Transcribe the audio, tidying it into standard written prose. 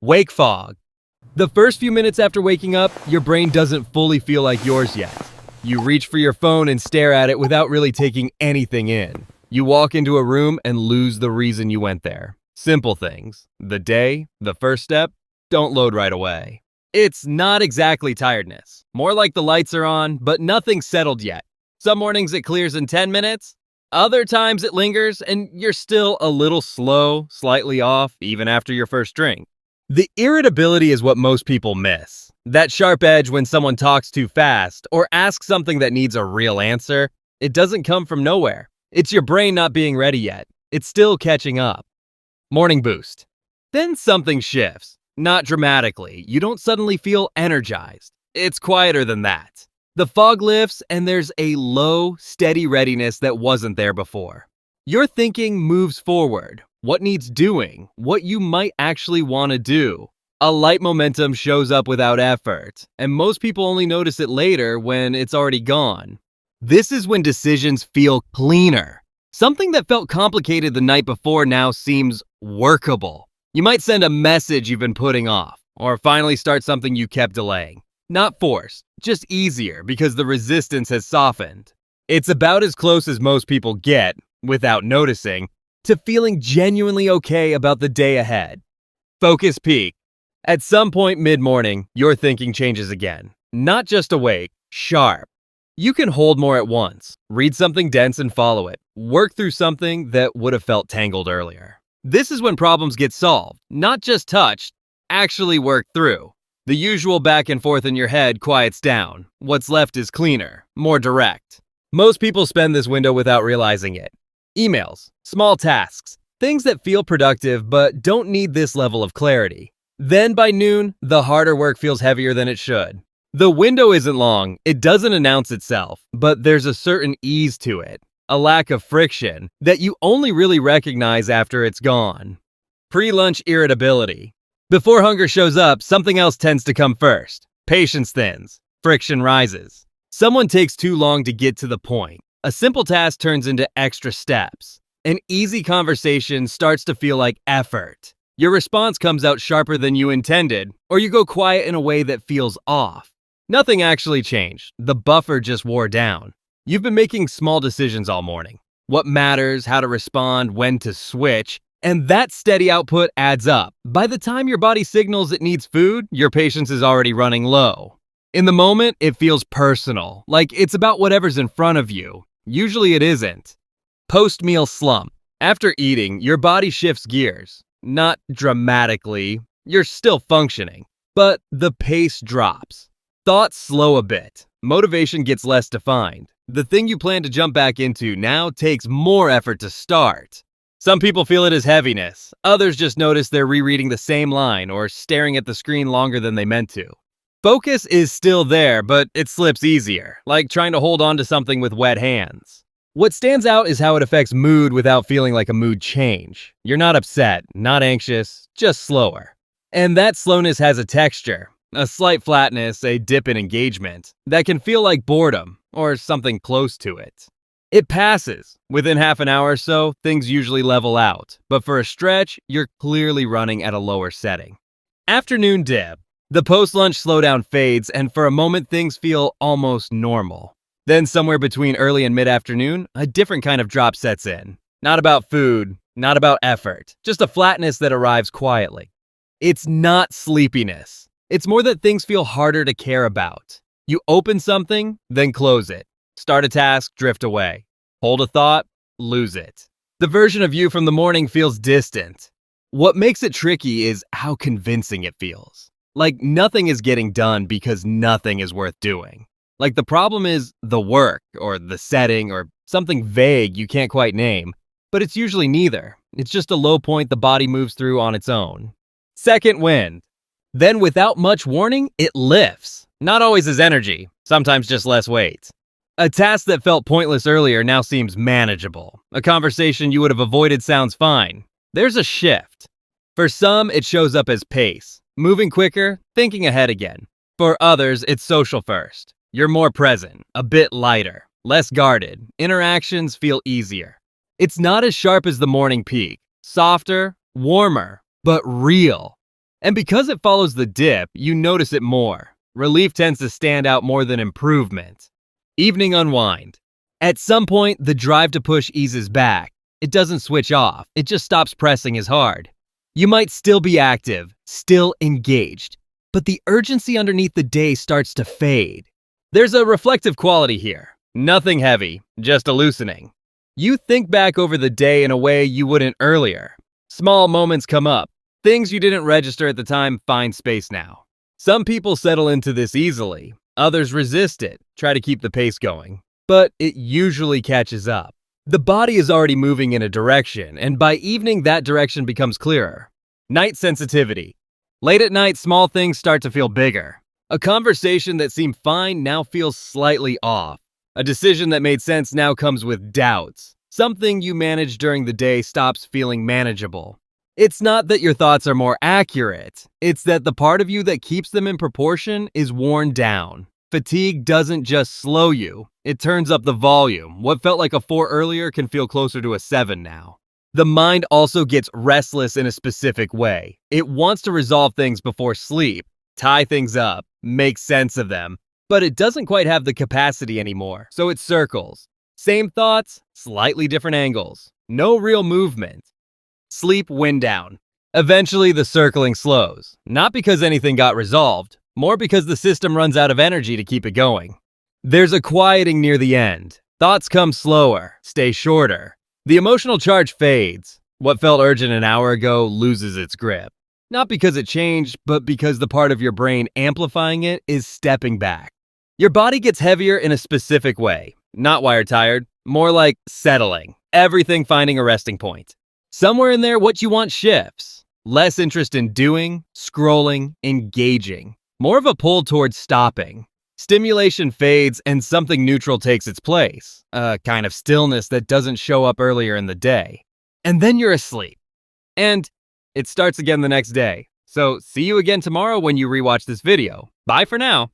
Wake fog. The first few minutes after waking up, your brain doesn't fully feel like yours yet. You reach for your phone and stare at it without really taking anything in. You walk into a room and lose the reason you went there. Simple things. The day, the first step, don't load right away. It's not exactly tiredness. More like the lights are on, but nothing's settled yet. Some mornings it clears in 10 minutes. Other times it lingers and you're still a little slow, slightly off, even after your first drink. The irritability is what most people miss. That sharp edge when someone talks too fast or asks something that needs a real answer, it doesn't come from nowhere. It's your brain not being ready yet. It's still catching up. Morning boost. Then something shifts. Not dramatically. You don't suddenly feel energized. It's quieter than that. The fog lifts and there's a low, steady readiness that wasn't there before. Your thinking moves forward. What needs doing? What you might actually want to do? A light momentum shows up without effort, and most people only notice it later when it's already gone. This is when decisions feel cleaner. Something that felt complicated the night before now seems workable. You might send a message you've been putting off, or finally start something you kept delaying. Not forced, just easier because the resistance has softened. It's about as close as most people get, without noticing, to feeling genuinely okay about the day ahead. Focus peak. At some point mid-morning, your thinking changes again. Not just awake, sharp. You can hold more at once, read something dense and follow it, work through something that would have felt tangled earlier. This is when problems get solved, not just touched, actually worked through. The usual back and forth in your head quiets down. What's left is cleaner, more direct. Most people spend this window without realizing it. Emails, small tasks, things that feel productive but don't need this level of clarity. Then by noon, the harder work feels heavier than it should. The window isn't long, it doesn't announce itself, but there's a certain ease to it, a lack of friction that you only really recognize after it's gone. Pre-lunch irritability. Before hunger shows up, something else tends to come first. Patience thins, friction rises. Someone takes too long to get to the point. A simple task turns into extra steps. An easy conversation starts to feel like effort. Your response comes out sharper than you intended, or you go quiet in a way that feels off. Nothing actually changed. The buffer just wore down. You've been making small decisions all morning. What matters, how to respond, when to switch, and that steady output adds up. By the time your body signals it needs food, your patience is already running low. In the moment, it feels personal, like it's about whatever's in front of you. Usually it isn't. Post-meal slump. After eating, your body shifts gears. Not dramatically, you're still functioning, but the pace drops. Thoughts slow a bit. Motivation gets less defined. The thing you plan to jump back into now takes more effort to start. Some people feel it as heaviness. Others just notice they're rereading the same line or staring at the screen longer than they meant to. Focus is still there, but it slips easier, like trying to hold on to something with wet hands. What stands out is how it affects mood without feeling like a mood change. You're not upset, not anxious, just slower. And that slowness has a texture, a slight flatness, a dip in engagement, that can feel like boredom, or something close to it. It passes. Within half an hour or so, things usually level out, but for a stretch, you're clearly running at a lower setting. Afternoon dip. The post-lunch slowdown fades, and for a moment things feel almost normal. Then somewhere between early and mid-afternoon, a different kind of drop sets in. Not about food, not about effort, just a flatness that arrives quietly. It's not sleepiness. It's more that things feel harder to care about. You open something, then close it. Start a task, drift away. Hold a thought, lose it. The version of you from the morning feels distant. What makes it tricky is how convincing it feels. Like nothing is getting done because nothing is worth doing. Like the problem is the work, or the setting, or something vague you can't quite name. But it's usually neither. It's just a low point the body moves through on its own. Second wind. Then without much warning, it lifts. Not always as energy, sometimes just less weight. A task that felt pointless earlier now seems manageable. A conversation you would have avoided sounds fine. There's a shift. For some, it shows up as pace. Moving quicker, thinking ahead again. For others, it's social first. You're more present, a bit lighter, less guarded. Interactions feel easier. It's not as sharp as the morning peak. Softer, warmer, but real. And because it follows the dip, you notice it more. Relief tends to stand out more than improvement. Evening unwind. At some point, the drive to push eases back. It doesn't switch off, it just stops pressing as hard. You might still be active, still engaged, but the urgency underneath the day starts to fade. There's a reflective quality here. Nothing heavy, just a loosening. You think back over the day in a way you wouldn't earlier. Small moments come up. Things you didn't register at the time find space now. Some people settle into this easily. Others resist it, try to keep the pace going. But it usually catches up. The body is already moving in a direction, and by evening that direction becomes clearer. Night sensitivity. Late at night, small things start to feel bigger. A conversation that seemed fine now feels slightly off. A decision that made sense now comes with doubts. Something you managed during the day stops feeling manageable. It's not that your thoughts are more accurate. It's that the part of you that keeps them in proportion is worn down. Fatigue doesn't just slow you. It turns up the volume. What felt like a 4 earlier can feel closer to a 7 now. The mind also gets restless in a specific way. It wants to resolve things before sleep, tie things up, make sense of them. But it doesn't quite have the capacity anymore, so it circles. Same thoughts, slightly different angles. No real movement. Sleep wind down. Eventually, the circling slows. Not because anything got resolved, more because the system runs out of energy to keep it going. There's a quieting near the end. Thoughts come slower, stay shorter. The emotional charge fades. What felt urgent an hour ago loses its grip. Not because it changed, but because the part of your brain amplifying it is stepping back. Your body gets heavier in a specific way. Not wired-tired, more like settling. Everything finding a resting point. Somewhere in there, what you want shifts. Less interest in doing, scrolling, engaging. More of a pull towards stopping. Stimulation fades and something neutral takes its place. A kind of stillness that doesn't show up earlier in the day. And then you're asleep. And it starts again the next day. So see you again tomorrow when you rewatch this video. Bye for now.